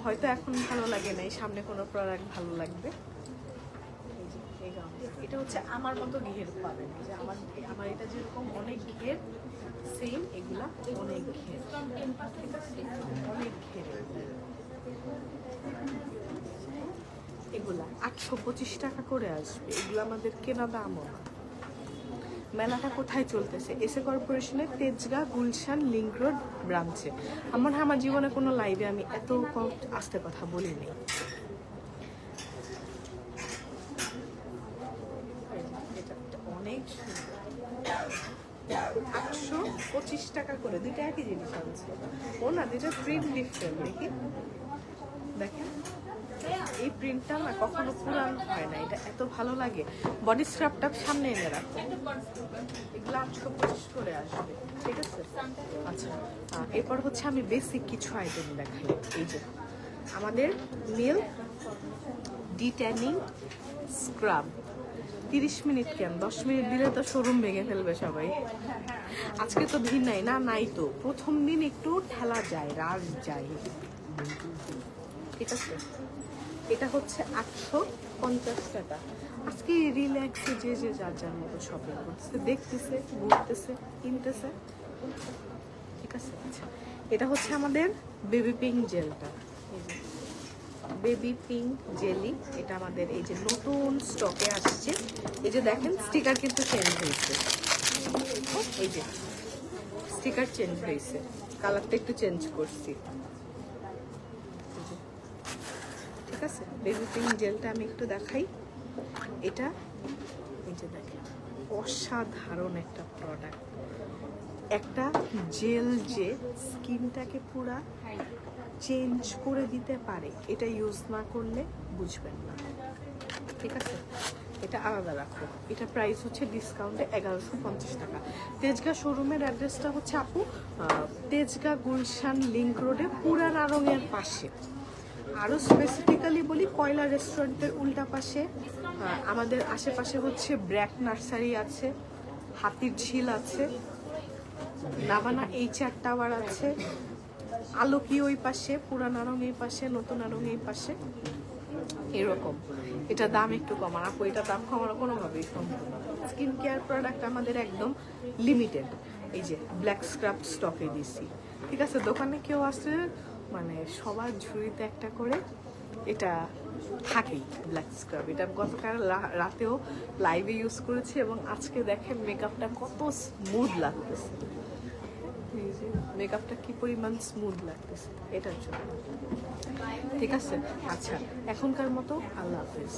হয়তো এখন ভালো লাগে নাই, সামনে কোনো প্রোডাক্ট ভালো লাগবে। এটা হচ্ছে আমার মতো ঘের পাবেন, যে আমার এটা যেরকম অনেক ঘের, সেম এগুলা অনেক ঘের, অনেক ঘের। এগুলা 825 টাকা করে আসবে। এগুলো আমাদের কেনা দামও না। মেলাটা কোথায় চলতেছে? এসএ কর্পোরেশনের তেজগাঁ, গুলশান, লিংক রোড ব্রাঞ্চে। আমার জীবনে কোনো লাইভে আমি এত কম আস্তে কথা বলিনি। অনেক 825 টাকা করে, দুইটা একই জিনিস আনছে। ও না, দুইটা প্রিন্ট ডিফারেন্ট। দেখি, দেখেন এই প্রিন্টটা না কখনো পুরান হয় না, এটা এত ভালো লাগে। বডি স্ক্রাবটা সামনে এনে রাখো, এগুলো আজকে পরিশ করে আসবে, ঠিক আছে? আচ্ছা, এরপর হচ্ছে আমি বেসিক কিছু আইটেম দেখাই। এই যে আমাদের মিল্ক ডিট্যানিং স্ক্রাব, 30 মিনিট কেন, 10 মিনিট দিলে তো শোরুম ভেঙে ফেলবে সবাই। আজকে তো ভিড় নাই না, নাই তো, প্রথম দিন একটু ঠেলা যায়, রাজ যায়, ঠিক আছে? এটা হচ্ছে 850 টাকা। আজকে রিল্যাক্সে যে যে যার যার মতো শপিং করতেছে, দেখতেছে, ঘুরতেছে, কিনতেছে, ঠিক আছে? আচ্ছা, এটা হচ্ছে আমাদের বেবি পিঙ্ক জেলটা, বেবি পিঙ্ক জেলি। এটা আমাদের এই যে নতুন স্টকে আসছে। এই যে দেখেন স্টিকার কিন্তু চেঞ্জ হয়েছে, এই যে স্টিকার চেঞ্জ হয়েছে, কালারটা একটু চেঞ্জ করছি, ঠিক আছে? বেবি পিঙ্ক জেলটা আমি একটু দেখাই। এটা এই যে দেখেন, অসাধারণ একটা প্রোডাক্ট, একটা জেল যে স্কিনটাকে পুরা চেঞ্জ করে দিতে পারে, এটা ইউজ না করলে বুঝবেন না, ঠিক আছে? এটা আলাদা রাখো। এটা প্রাইস হচ্ছে ডিসকাউন্টে 1150 টাকা। তেজগাঁ শোরুমের অ্যাড্রেসটা হচ্ছে আপু তেজগাঁ গুলশান লিংক রোডে পুরানা রঙের পাশে। আরও স্পেসিফিক্যালি বলি, কয়লা রেস্টুরেন্টের উল্টা পাশে। আমাদের আশেপাশে হচ্ছে ব্র্যাক নার্সারি আছে, হাতির ঝিল আছে, নাভানা HR টাওয়ার আছে, আলোকি ওই পাশে, পুরানা রং এই পাশে, নতুন রং এই পাশে, এরকম। এটা দাম একটু কমান আপু, এটা দাম কমানো কোনোভাবেই সম্ভব না। স্কিন কেয়ার প্রোডাক্ট আমাদের একদম লিমিটেড। এই যে ব্ল্যাক স্ক্রাব স্টকে দিছি, ঠিক আছে? দোকানে কেউ আসলে মানে সবার ঝুড়িতে একটা করে এটা থাকেই ব্ল্যাক স্ক্রাব। এটা গতকাল রাতেও লাইভে ইউজ করেছি এবং আজকে দেখেন মেকআপটা কত স্মুথ লাগতেছে, মেকআপটা কি পরিমাণ স্মুথ লাগতেছে এটার জন্য, ঠিক আছে? আচ্ছা, এখনকার মতো আল্লাহ হাফেজ।